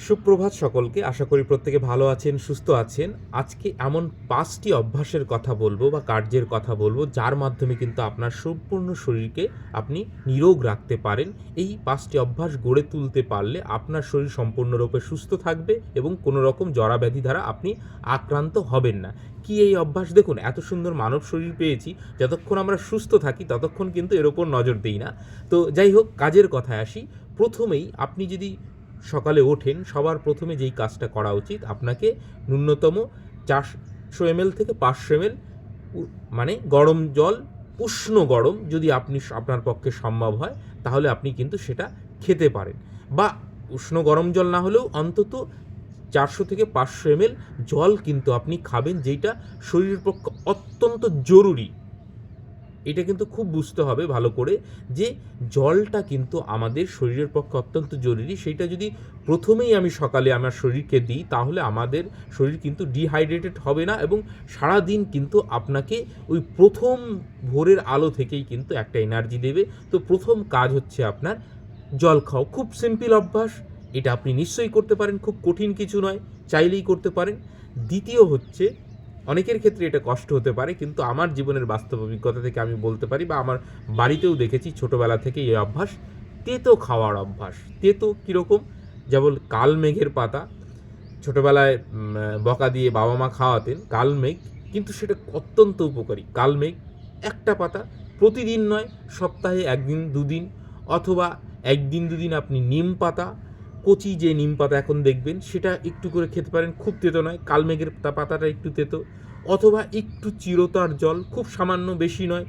সুপ্রভাত সকলকে। আশা করি প্রত্যেকে ভালো আছেন, সুস্থ আছেন। আজকে এমন ৫টি অভ্যাসের কথা বলবো বা কার্যের কথা বলবো, যার মাধ্যমে কিন্তু আপনার সম্পূর্ণ শরীরকে আপনি নিরোগ রাখতে পারেন। এই ৫টি অভ্যাস গড়ে তুলতে পারলে আপনার শরীর সম্পূর্ণরূপে সুস্থ থাকবে এবং কোনো রকম জরাব্যাধি দ্বারা আপনি আক্রান্ত হবেন না। কি এই অভ্যাস? দেখুন, এত সুন্দর মানব শরীর পেয়েছি, যতক্ষণ আমরা সুস্থ থাকি ততক্ষণ কিন্তু এর ওপর নজর দিই না। তো যাই হোক, কাজের কথায় আসি। প্রথমেই আপনি যদি সকালে ওঠেন, সবার প্রথমে যেই কাজটা করা উচিত, আপনাকে ন্যূনতম 400 ml থেকে 500 ml মানে গরম জল, উষ্ণ গরম, যদি আপনার পক্ষে সম্ভব হয় তাহলে আপনি কিন্তু সেটা খেতে পারেন। বা উষ্ণ গরম জল না হলেও অন্তত 400 থেকে 500 ml জল কিন্তু আপনি খাবেন, যেটা শরীরের পক্ষে অত্যন্ত জরুরি। এটা কিন্তু খুব বুঝতে হবে ভালো করে যে জলটা কিন্তু আমাদের শরীরের পক্ষে অত্যন্ত জরুরি। সেইটা যদি প্রথমেই আমি সকালে আমার শরীরকে দিই, তাহলে আমাদের শরীর কিন্তু ডিহাইড্রেটেড হবে না এবং সারাদিন কিন্তু আপনাকে ওই প্রথম ভোরের আলো থেকেই কিন্তু একটা এনার্জি দেবে। তো প্রথম কাজ হচ্ছে আপনার জল খাও। খুব সিম্পল অভ্যাস, এটা আপনি নিশ্চয়ই করতে পারেন, খুব কঠিন কিছু নয়, চাইলেই করতে পারেন। দ্বিতীয় হচ্ছে, অনেকের ক্ষেত্রে এটা কষ্ট হতে পারে, কিন্তু আমার জীবনের বাস্তব অভিজ্ঞতা থেকে আমি বলতে পারি, বা আমার বাড়িতেও দেখেছি ছোটোবেলা থেকে এই অভ্যাস, তেতো খাওয়ার অভ্যাস। তেতো কীরকম? যেমন কালমেঘের পাতা, ছোটোবেলায় বকা দিয়ে বাবা মা খাওয়াতেন কালমেঘ, কিন্তু সেটা অত্যন্ত উপকারী। কালমেঘ একটা পাতা, প্রতিদিন নয়, সপ্তাহে 1 দিন 2 দিন, অথবা 1 দিন 2 দিন আপনি নিম পাতা, কচি যে নিম পাতা এখন দেখবেন, সেটা একটু করে খেতে পারেন। খুব তেতো নয়, কালমেঘের পাতাটা একটু তেতো। অথবা একটু চিরতার জল, খুব সামান্য, বেশি নয়।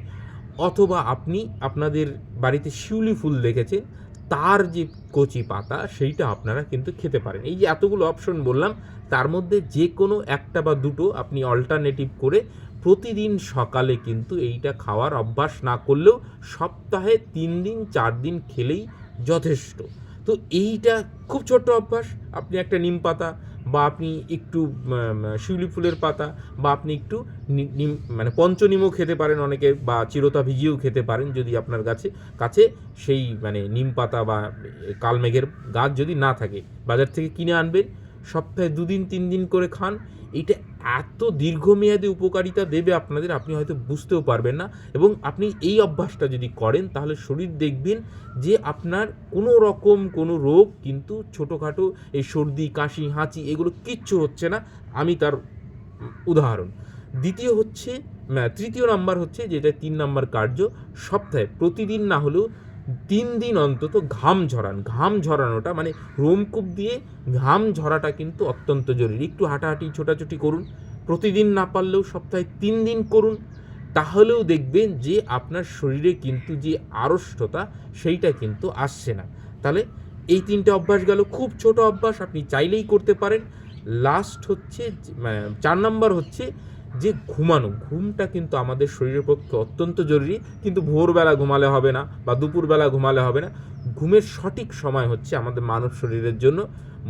অথবা আপনি আপনাদের বাড়িতে শিউলি ফুল দেখেছেন, তার যে কচি পাতা, সেইটা আপনারা কিন্তু খেতে পারেন। এই যে এতগুলো অপশন বললাম, তার মধ্যে যে কোনো একটা বা দুটো আপনি অল্টারনেটিভ করে প্রতিদিন সকালে কিন্তু এইটা খাওয়ার অভ্যাস না করলেও সপ্তাহে 3 দিন 4 দিন খেলেই যথেষ্ট। তো এইটা খুব ছোট্ট অভ্যাস। আপনি একটা নিম পাতা, বা আপনি একটু শিউলি ফুলের পাতা, বা আপনি একটু নিম মানে পঞ্চনিমও খেতে পারেন অনেকে, বা চিরতা ভিজিয়েও খেতে পারেন, যদি আপনার কাছে সেই নিম পাতা বা কালমেঘের গাছ যদি না থাকে, বাজার থেকে কিনে আনবেন, সপ্তাহে 2 দিন 3 দিন করে খান। এটা এত দীর্ঘমেয়াদী উপকারিতা দেবে আপনাদের, আপনি হয়তো বুঝতেও পারবেন না। এবং আপনি এই অভ্যাসটা যদি করেন, তাহলে শরীর দেখবেন যে আপনার কোনো রকম কোনো রোগ কিন্তু ছোটোখাটো এই সর্দি কাশি হাঁচি এগুলো কিচ্ছু হচ্ছে না। আমি তার উদাহরণ। তৃতীয় নাম্বার হচ্ছে, যেটা 3 নাম্বার কার্য, সপ্তাহে প্রতিদিন না হলেও 3 দিন অন্তত ঘাম ঝরান। ঘাম ঝরানোটা রোমকূপ দিয়ে ঘাম ঝরাটা কিন্তু অত্যন্ত জরুরি। একটু হাঁটাহাঁটি ছোটাছুটি করুন, প্রতিদিন না পারলেও সপ্তাহে 3 দিন করুন। তাহলেও দেখবেন যে আপনার শরীরে কিন্তু যে আড়ষ্টতা, সেইটা কিন্তু আসছে না। তাহলে এই 3টে অভ্যাস গেল, খুব ছোট অভ্যাস, আপনি চাইলেই করতে পারেন। লাস্ট হচ্ছে 4 নাম্বার হচ্ছে যে ঘুমানো। ঘুমটা কিন্তু আমাদের শরীরের পক্ষে অত্যন্ত জরুরি, কিন্তু ভোরবেলা ঘুমালে হবে না বা দুপুরবেলা ঘুমালে হবে না। ঘুমের সঠিক সময় হচ্ছে আমাদের মানব শরীরের জন্য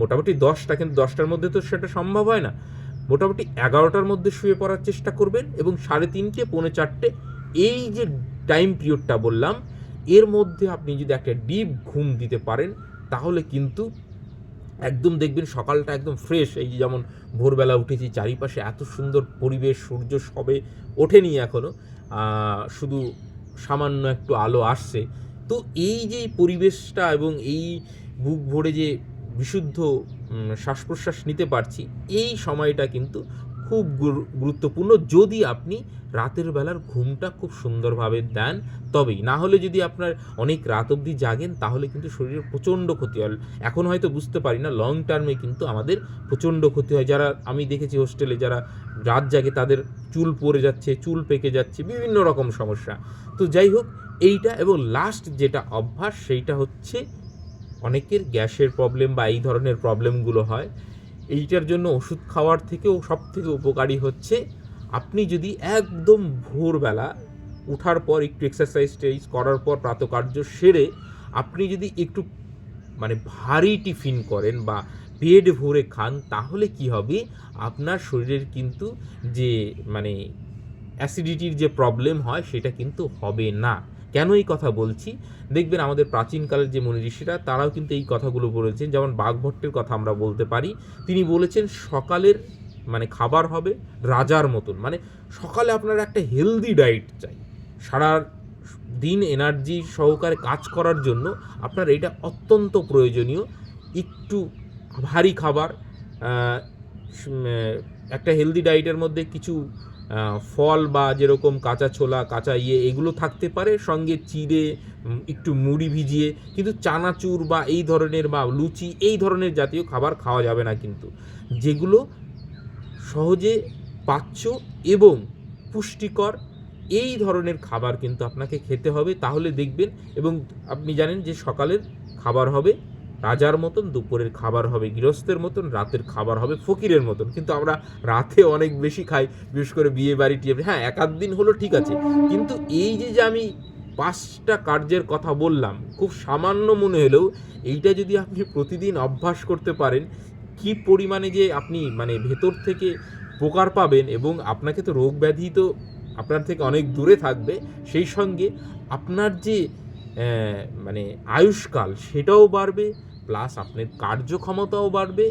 মোটামুটি 10টা, কিন্তু 10টার মধ্যে তো সেটা সম্ভব হয় না। মোটামুটি 11টার মধ্যে শুয়ে পড়ার চেষ্টা করবেন, এবং 3:30 পৌনে 4টে, এই যে টাইম পিরিয়ডটা বললাম, এর মধ্যে আপনি যদি একটা ডিপ ঘুম দিতে পারেন, তাহলে কিন্তু একদম দেখবেন সকালটা একদম ফ্রেশ। এই যে যেমন ভোরবেলা উঠেছি, চারিপাশে এত সুন্দর পরিবেশ, সূর্য সবে ওঠেনি এখনও, শুধু সামান্য একটু আলো আসছে। তো এই যে পরিবেশটা এবং এই বুক ভরে যে বিশুদ্ধ শ্বাস প্রশ্বাস নিতে পারছি, এই সময়টা কিন্তু খুব গুরুত্বপূর্ণ, যদি আপনি রাতের বেলার ঘুমটা খুব সুন্দরভাবে দেন তবেই। না হলে যদি আপনার অনেক রাত অবধি জাগেন, তাহলে কিন্তু শরীরের প্রচণ্ড ক্ষতি হয়। এখন হয়তো বুঝতে পারি না, লং টার্মে কিন্তু আমাদের প্রচণ্ড ক্ষতি হয়। যারা আমি দেখেছি হোস্টেলে যারা রাত জাগে, তাদের চুল পড়ে যাচ্ছে, চুল পেকে যাচ্ছে, বিভিন্ন রকম সমস্যা। তো যাই হোক, এইটা। এবং লাস্ট যেটা অভ্যাস, সেইটা হচ্ছে, অনেকের গ্যাসের প্রবলেম বা এই ধরনের প্রবলেমগুলো হয়, এইটার জন্য ওষুধ খাওয়ার থেকেও সবথেকে উপকারী হচ্ছে, আপনি যদি একদম ভোরবেলা উঠার পর একটু এক্সারসাইজ করার পর, প্রাতকার্য সেরে আপনি যদি একটু ভারী টিফিন করেন বা পেট ভরে খান, তাহলে কি হবে, আপনার শরীরের কিন্তু যে অ্যাসিডিটির যে প্রবলেম হয়, সেটা কিন্তু হবে না। কেন এই কথা বলছি? দেখবেন আমাদের প্রাচীনকালের যে মুনি ঋষিরা তারাও কিন্তু এই কথাগুলো বলেছেন। যেমন বাগভট্টের কথা আমরা বলতে পারি, তিনি বলেছেন সকালের মানে খাবার হবে রাজার মতন। মানে সকালে আপনার একটা হেলদি ডায়েট চাই, সারা দিন এনার্জি সহকারে কাজ করার জন্য আপনার এটা অত্যন্ত প্রয়োজনীয়। একটু ভারী খাবার, একটা হেলদি ডায়েটের মধ্যে কিছু ফল বা যেরকম কাঁচা ছোলা, কাঁচা এগুলো থাকতে পারে, সঙ্গে চিড়ে, একটু মুড়ি ভিজিয়ে, কিন্তু চানাচুর বা এই ধরনের বা লুচি এই ধরনের জাতীয় খাবার খাওয়া যাবে না কিন্তু, যেগুলো সহজে পাচ্য এবং পুষ্টিকর এই ধরনের খাবার কিন্তু আপনাকে খেতে হবে। তাহলে দেখবেন, এবং আপনি জানেন যে সকালের খাবার হবে রাজার মতন, দুপুরের খাবার হবে গৃহস্থের মতন, রাতের খাবার হবে ফকিরের মতন। কিন্তু আমরা রাতে অনেক বেশি খাই, বিশেষ করে বিয়ে বাড়ি টিয়ে, হ্যাঁ এক আধ দিন হলো ঠিক আছে, কিন্তু এই যে আমি 5টা কার্যের কথা বললাম, খুব সামান্য মনে হলেও এইটা যদি আপনি প্রতিদিন অভ্যাস করতে পারেন, কি পরিমাণে যে আপনি মানে ভেতর থেকে উপকার পাবেন, এবং আপনাকে তো রোগ ব্যাধি তো আপনার থেকে অনেক দূরে থাকবে, সেই সঙ্গে আপনার যে মানে আয়ুষ্কাল সেটাও বাড়বে, প্লাস আপনার কার্যক্ষমতাও বাড়বে,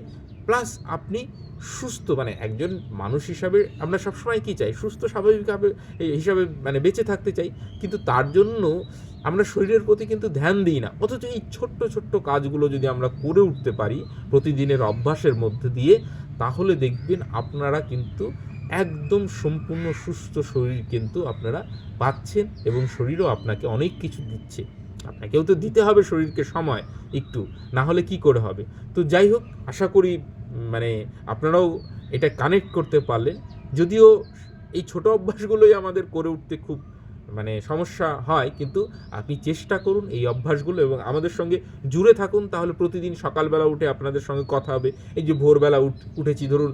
প্লাস আপনি সুস্থ মানে একজন মানুষ হিসাবে আমরা সবসময় কী চাই, সুস্থ স্বাভাবিকভাবে হিসাবে মানে বেঁচে থাকতে চাই, কিন্তু তার জন্য আমরা শরীরের প্রতি কিন্তু ধ্যান দিই না। অথচ এই ছোট্ট ছোট্ট কাজগুলো যদি আমরা করে উঠতে পারি প্রতিদিনের অভ্যাসের মধ্যে দিয়ে, তাহলে দেখবেন আপনারা কিন্তু একদম সম্পূর্ণ সুস্থ শরীর কিন্তু আপনারা পাচ্ছেন, এবং শরীরও আপনাকে অনেক কিছু দিচ্ছে। আপনাকেও তো দিতে হবে শরীরকে সময় একটু, না হলে কি করে হবে। তো যাই হোক, আশা করি মানে আপনারাও এটা কানেক্ট করতে পারলেন। যদিও এই ছোট অভ্যাসগুলোই আমাদের করে উঠতে খুব মানে সমস্যা হয়, কিন্তু আপনি চেষ্টা করুন এই অভ্যাসগুলো এবং আমাদের সঙ্গে জুড়ে থাকুন, তাহলে প্রতিদিন সকালবেলা উঠে আপনাদের সঙ্গে কথা হবে। এই যে ভোরবেলা উঠেছি ধরুন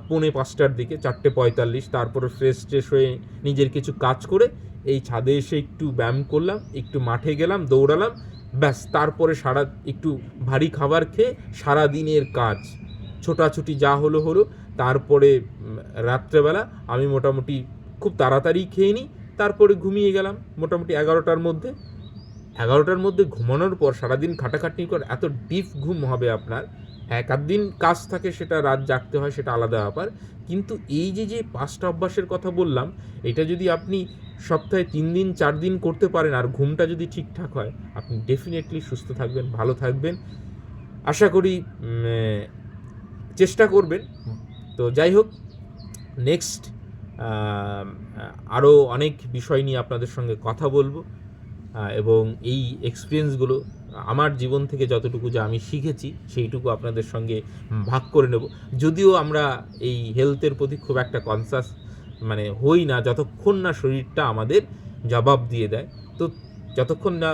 4:45টার দিকে, 4:45, তারপরে ফ্রেশ ট্রেশ হয়ে নিজের কিছু কাজ করে এই ছাদে এসে একটু ব্যায়াম করলাম, একটু মাঠে গেলাম, দৌড়ালাম, ব্যাস। তারপরে একটু ভারী খাবার খেয়ে সারাদিনের কাজ ছোটাছুটি যা হলো, তারপরে রাত্রেবেলা আমি মোটামুটি খুব তাড়াতাড়ি খেয়ে নিই, তারপরে ঘুমিয়ে গেলাম মোটামুটি 11টার মধ্যে। 11টার মধ্যে ঘুমানোর পর সারাদিন খাটাখাটনির পর এত ডিপ ঘুম হবে আপনার। এক আধ দিন কাজ থাকে, সেটা রাত জাগতে হয়, সেটা আলাদা ব্যাপার, কিন্তু এই যে 5টা অভ্যাসের কথা বললাম, এটা যদি আপনি সপ্তাহে 3 দিন 4 দিন করতে পারেন, আর ঘুমটা যদি ঠিকঠাক হয়, আপনি ডেফিনেটলি সুস্থ থাকবেন, ভালো থাকবেন। আশা করি চেষ্টা করবেন। তো যাই হোক, নেক্সট আরও অনেক বিষয় নিয়ে আপনাদের সঙ্গে কথা বলবো, এবং এই এক্সপিরিয়েন্সগুলো আমার জীবন থেকে যতটুকু যা আমি শিখেছি সেইটুকু আপনাদের সঙ্গে ভাগ করে নেব। যদিও আমরা এই হেলথের প্রতি খুব একটা কনসাস মানে হই না যতক্ষণ না শরীরটা আমাদের জবাব দিয়ে দেয়। তো যতক্ষণ না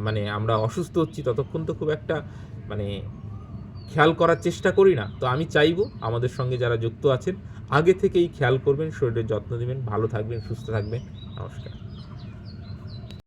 মানে আমরা অসুস্থ হচ্ছি ততক্ষণ তো খুব একটা মানে খেয়াল করার চেষ্টা করি না। তো আমি চাইবো আমাদের সঙ্গে যারা যুক্ত আছেন আগে থেকেই খেয়াল করবেন, শরীরের যত্ন নেবেন, ভালো থাকবেন, সুস্থ থাকবেন। নমস্কার।